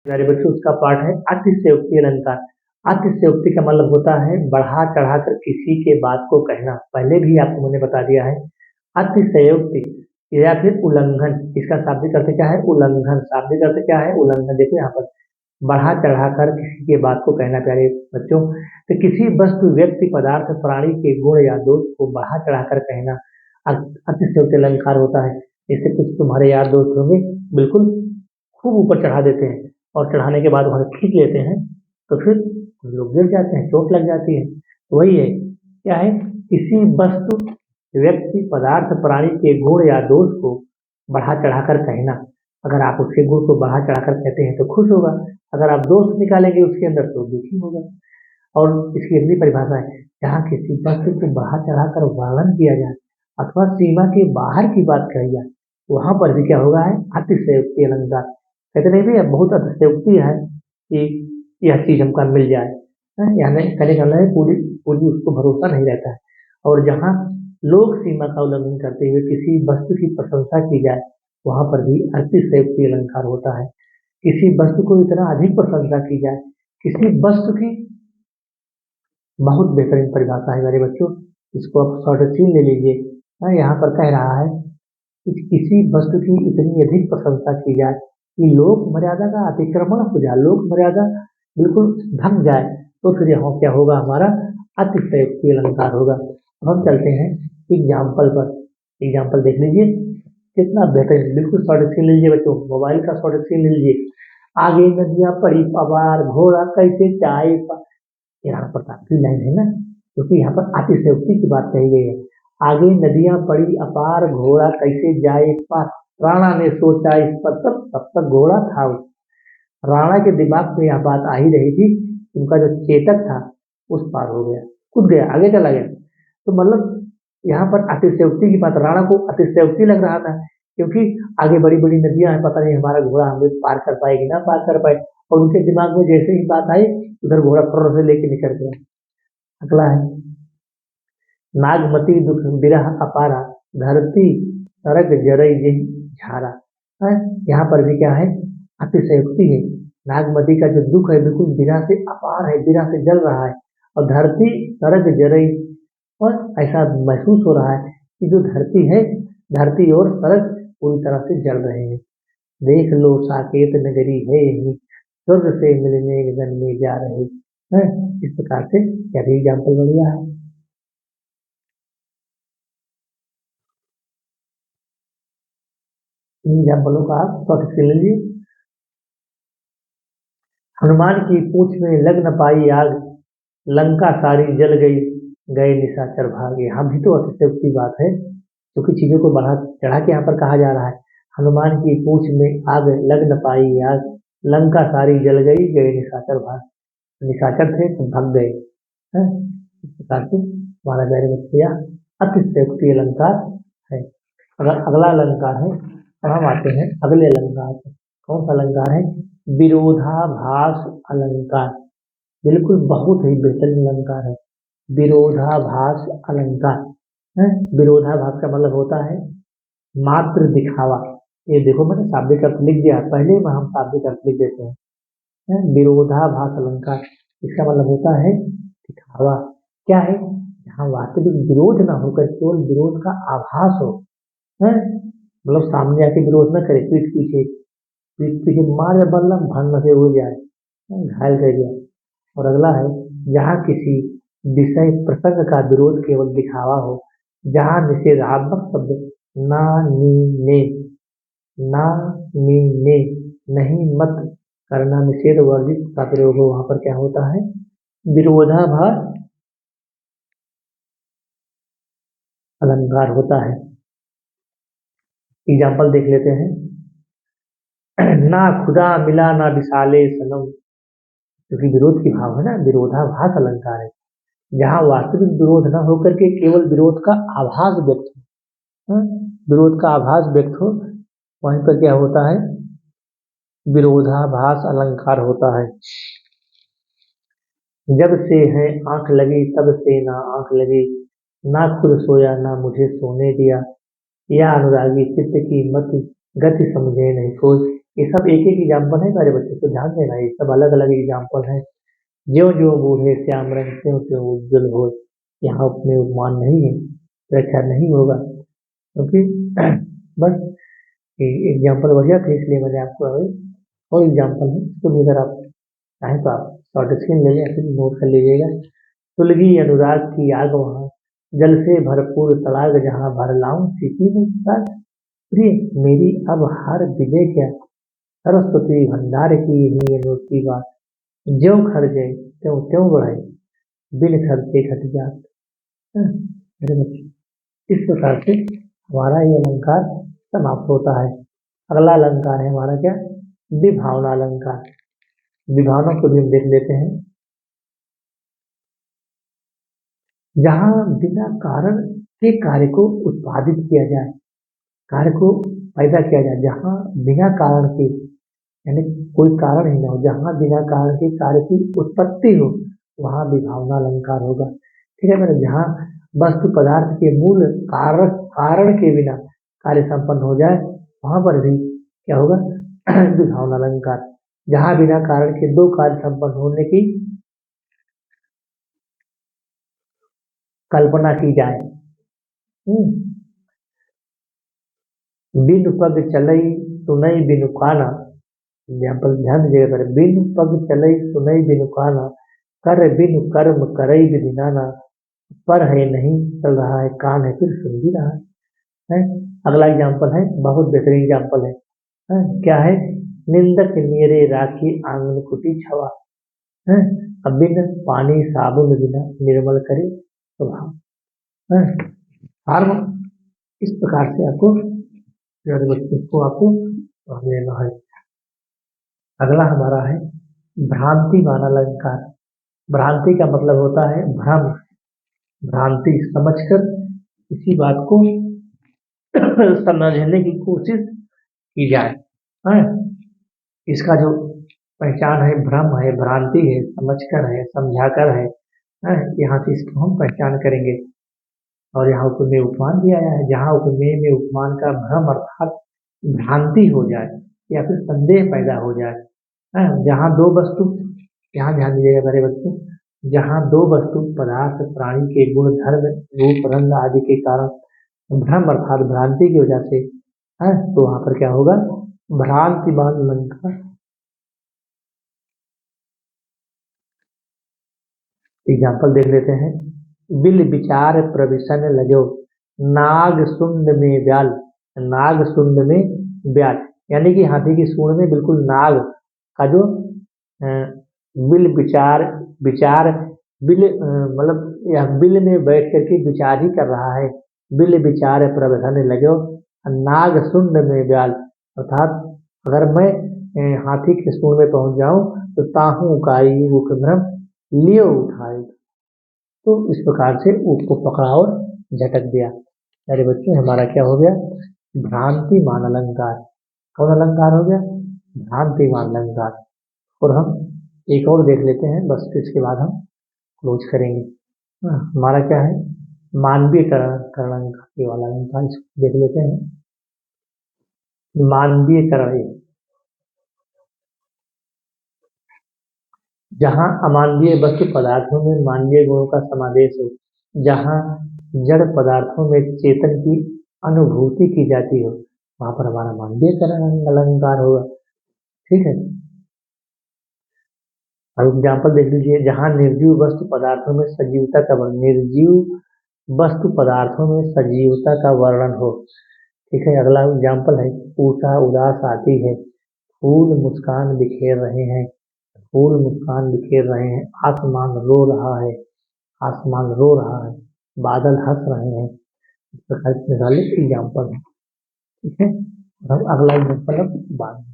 प्यारे बच्चों, उसका पाठ है अतिशयोक्ति अलंकार। अतिशयोक्ति का मतलब होता है बढ़ा चढ़ाकर किसी के बात को कहना। पहले भी आपको मैंने बता दिया है। अतिशयोक्ति या फिर उल्लंघन, इसका शाब्दिक अर्थ क्या है? उल्लंघन। शाब्दिक अर्थ क्या है? उल्लंघन। देखो यहाँ पर बढ़ा चढ़ाकर किसी के बात को कहना। प्यारे बच्चों, तो किसी वस्तु, व्यक्ति, पदार्थ, प्राणी के गुण या दोष को बढ़ा चढ़ाकर कहना अतिशयोक्ति अलंकार होता है। इससे कुछ तुम्हारे यार दोस्त होंगे, बिल्कुल खूब ऊपर चढ़ा देते हैं और चढ़ाने के बाद वहां से खींच लेते हैं, तो फिर लोग गिर जाते हैं, चोट लग जाती है। तो वही है, क्या है? किसी वस्तु, व्यक्ति, पदार्थ, प्राणी के गुण या दोष को बढ़ा चढ़ाकर कहना। अगर आप उसके गुण को बढ़ा चढ़ाकर कहते हैं तो खुश होगा, अगर आप दोष निकालेंगे उसके अंदर तो दुखी होगा। और इसकी अगली परिभाषा है, जहाँ किसी वस्तु को बढ़ा चढ़ाकर वर्णन किया जाए अथवा सीमा के बाहर की बात कही जाए, वहां पर भी क्या होगा? है अतिशयोक्ति अलंकार। कहते नहीं भैया, बहुत अतिशयोक्ति है कि यह चीज हमको मिल जाए, यानी कहने का मतलब है पूरी पूरी उसको भरोसा नहीं रहता है। और जहाँ लोक सीमा का उल्लंघन करते हुए किसी वस्तु की प्रशंसा की जाए, वहां पर भी अतिशयोक्ति अलंकार होता है। किसी वस्तु को इतना अधिक प्रशंसा की जाए, किसी वस्तु की बहुत बेहतरीन परिभाषा है मेरे बच्चों, इसको आप शॉर्ट सीन ले लीजिए। यहाँ पर कह रहा है कि किसी वस्तु की इतनी अधिक प्रशंसा की जाए कि लोक मर्यादा का अतिक्रमण हो जाए, लोक मर्यादा बिल्कुल ढक जाए, तो फिर यहाँ क्या होगा? हमारा अतिशयोक्ति अलंकार होगा। अब हम चलते हैं एग्जाम्पल पर। एग्जाम्पल देख लीजिए, कितना बेहतरीन, बिल्कुल शॉर्ट सीन ले लीजिए बच्चों, मोबाइल का शॉर्ट सीन ले लीजिए। आगे नदियां पड़ी पवार, घोड़ा कैसे चाय यहाँ पर काफी लाइन है ना, क्योंकि यहाँ पर अतिशयोक्ति की बात कही गई है। आगे नदियां पड़ी अपार, घोड़ा कैसे जाए पार। राणा ने सोचा इस पर, तब तक घोड़ा था। राणा के दिमाग में यह बात आ ही रही थी, उनका जो चेतक था उस पार हो गया, कूद गया, आगे चला गया। तो मतलब यहाँ पर अतिशयोक्ति की बात, राणा को अतिशयोक्ति लग रहा था, क्योंकि आगे बड़ी बड़ी नदियां हैं, पता नहीं हमारा घोड़ा हमें पार कर पाएगी ना पार कर पाए। और उनके दिमाग में जैसे ही बात आई, उधर घोड़ा फुर्र से लेके निकल गया। अगला है नागमती दुख बिरह अपारा, धरती सरग जरई जिन झारा। यहाँ पर भी क्या है? अतिशयोक्ति है। नागमती का जो दुख है बिल्कुल बिना से अपार है, बिना से जल रहा है, और धरती सरग जरई, और ऐसा महसूस हो रहा है कि जो धरती है, धरती और सरग पूरी तरह से जल रहे हैं। देख लो साकेत नगरी है यही, स्वर्ग से मिलने गगन में जा रहे हैं। इस प्रकार से क्या भी एग्जाम्पल बढ़िया है। इन एग्जाम्पलों का आप शॉर्ट स्क्रीन लीजिए। हनुमान की पूंछ में लग न पाई आग, लंका सारी जल गई, गए निशाचर भागे। यहाँ भी तो अतिशयोक्ति बात है, क्योंकि चीजों को बढ़ा चढ़ा के यहाँ पर कहा जा रहा है। हनुमान की पूंछ में आग लग न पाई आग, लंका सारी जल गई, गए निशाचर भाग। निशाचर थे तो भाग गए। इस प्रकार से हमारा प्यारे बच्चे यह अतिशयोक्ति अलंकार है। अगर अगला अलंकार है, अब हम आते हैं अगले अलंकार पर। कौन सा अलंकार है? विरोधाभास अलंकार। बिल्कुल बहुत ही बेहतरीन अलंकार है, विरोधाभास अलंकार। विरोधाभास का मतलब होता है मात्र दिखावा। ये देखो, मैंने शाब्दिक अर्थ लिख दिया, पहले में हम शाब्दिक अर्थ लिख देते हैं। विरोधाभास अलंकार, इसका मतलब होता है दिखावा। क्या है? जहाँ वास्तविक विरोध ना होकर केवल विरोध का आभास हो, मतलब सामने आके विरोध न करे, पीठ पीछे मार बल्लम भन से हो जाए, घायल कर दिया। और अगला है जहाँ किसी विषय प्रसंग का विरोध केवल दिखावा हो, जहाँ निषेधात्मक शब्द ना नी ने, ना नी ने, नहीं मत करना, निषेध वर्जित का प्रयोग हो, वहां पर क्या होता है? विरोधाभास अलंकार होता है। एग्जाम्पल देख लेते हैं। ना खुदा मिला ना विशाले सनम, क्योंकि विरोध की भाव है ना, विरोधाभास अलंकार है। जहाँ वास्तविक विरोध न होकर के केवल विरोध का आभास व्यक्त हो, विरोध का आभास व्यक्त हो, वहीं पर क्या होता है? विरोधाभास अलंकार होता है। जब से है आंख लगी तब से ना आंख लगी, ना खुद सोया ना मुझे सोने दिया, या अनुरागी चित्त की मत गति समझे नहीं कोई। ये सब एक एक एग्जाम्पल है मेरे बच्चे, तो ध्यान देना ये सब अलग अलग एग्जाम्पल है। ज्यो ज्यो बूढ़े श्याम रंग त्यों त्यों उज्जवल हो, यहाँ उपमेय उपमान नहीं है, व्याख्या नहीं होगा, क्योंकि बस एग्जाम्पल बढ़िया थे इसलिए मैंने आपको अभी और एग्जाम्पल है, तो भी अगर आप चाहें तो आप शॉर्ट स्क्रीन ले लें, फिर नोट कर लीजिएगा। सुलगी अनुराग की आग वहाँ, जल से भरपूर तड़ाग जहाँ भर लाऊं सीपी में साग। प्रिय मेरी अब हर विजय क्या, सरस्वती भंडार की ही अनोखी बात, ज्यों खर्चे त्यों त्यों बढ़ाए, बिन खर्चे घट जात। मेरे बच्चे, इस प्रकार से हमारा ये अलंकार समाप्त होता है। अगला अलंकार है हमारा क्या, विभावना अलंकार। विभावना को भी हम देख लेते हैं। जहाँ बिना कारण के कार्य को उत्पादित किया जाए, कार्य को पैदा किया जाए, जहाँ बिना कारण के, यानी कोई कारण ही ना हो, जहाँ बिना कारण के कार्य की उत्पत्ति हो, वहाँ विभावना अलंकार होगा। ठीक है मैंने, जहाँ वस्तु पदार्थ के मूल कारण के बिना कार्य संपन्न हो जाए, वहां पर भी क्या होगा, विभावना अलंकार। जहाँ बिना कारण के दो कार्य संपन्न होने की कल्पना की जाए। बिन पग चलई सुनई बिनु काना, यहाँ पर ध्यान दीजिएगा, बिन पग चलई सुनई बिनु काना, कर बिनु कर्म करई विधि नाना, पर है नहीं चल रहा है, कान है फिर सुन भी रहा है। अगला एग्जाम्पल है, बहुत बेहतरीन एग्जाम्पल है, क्या है, निंदक नेरे राखी आंगन कुटी छवा, अब बिन पानी साबुन बिना निर्मल करे स्वभाव। फार्म इस प्रकार से आपको बच्चों को आपको लेना है। अगला हमारा है भ्रांति मान अलंकार। भ्रांति का मतलब होता है भ्रम, भ्रांति, समझकर किसी बात को समझने की कोशिश की जाए। इसका जो पहचान है, भ्रम है, भ्रांति है, समझकर है, समझाकर है, यहाँ से इसको हम पहचान करेंगे। और यहाँ उपमेय उपमान भी आया है, जहाँ उपमेय में उपमान का भ्रम अर्थात भ्रांति हो जाए या फिर संदेह पैदा हो जाए। जहाँ दो वस्तु, यहाँ ध्यान दीजिएगा मेरे बच्चों, जहाँ दो वस्तु पदार्थ प्राणी के गुण धर्म रूप रंग आदि के कारण भ्रम अर्थात भ्रांति की वजह से है, तो वहां पर क्या होगा, भ्रांतिमान अलंकार। एग्जाम्पल देख लेते हैं। बिल विचार प्रविशन लगो, नाग सुंड में ब्याल, नाग सुंड में ब्याल, यानी कि हाथी की सूंड में बिल्कुल नाग का जो बिल विचार, विचार बिल मतलब यह बिल में बैठ करके विचार ही कर रहा है। बिल विचार प्रवधन लगो, नाग सुंड में ब्याल, अर्थात अगर मैं हाथी के सूंड में पहुंच जाऊं तो ताहू काई मुख भ्रम लियो उठाए, तो इस प्रकार से ऊँट को पकड़ा और झटक दिया। मेरे बच्चों, हमारा क्या हो गया, भ्रांति मान अलंकार। कौन अलंकार हो गया, भ्रांति मान अलंकार। और हम एक और देख लेते हैं, बस फिर इसके बाद हम क्लोज करेंगे। हमारा क्या है, मानवीय करण अलंकार, ये वाला अलंकार, इसको देख लेते हैं। मानवीय करण, जहाँ अमानवीय वस्तु पदार्थों में मानवीय गुणों का समावेश हो, जहाँ जड़ पदार्थों में चेतन की अनुभूति की जाती हो, वहां पर हमारा मानवीय करण अलंकार होगा। ठीक है, अब एग्जाम्पल देख लीजिए, जहाँ निर्जीव वस्तु पदार्थों में सजीवता का वर्णन, निर्जीव वस्तु पदार्थों में सजीवता का वर्णन हो। ठीक है, अगला एग्जाम्पल है, उषा उदास आती है, फूल मुस्कान बिखेर रहे हैं, फूल मुस्कान बिखेर रहे हैं, आसमान रो रहा है, आसमान रो रहा है, बादल हंस रहे हैं। इस प्रकार के एग्जाम्पल है। ठीक है, अब अगला एग्जाम्पल अब बाद में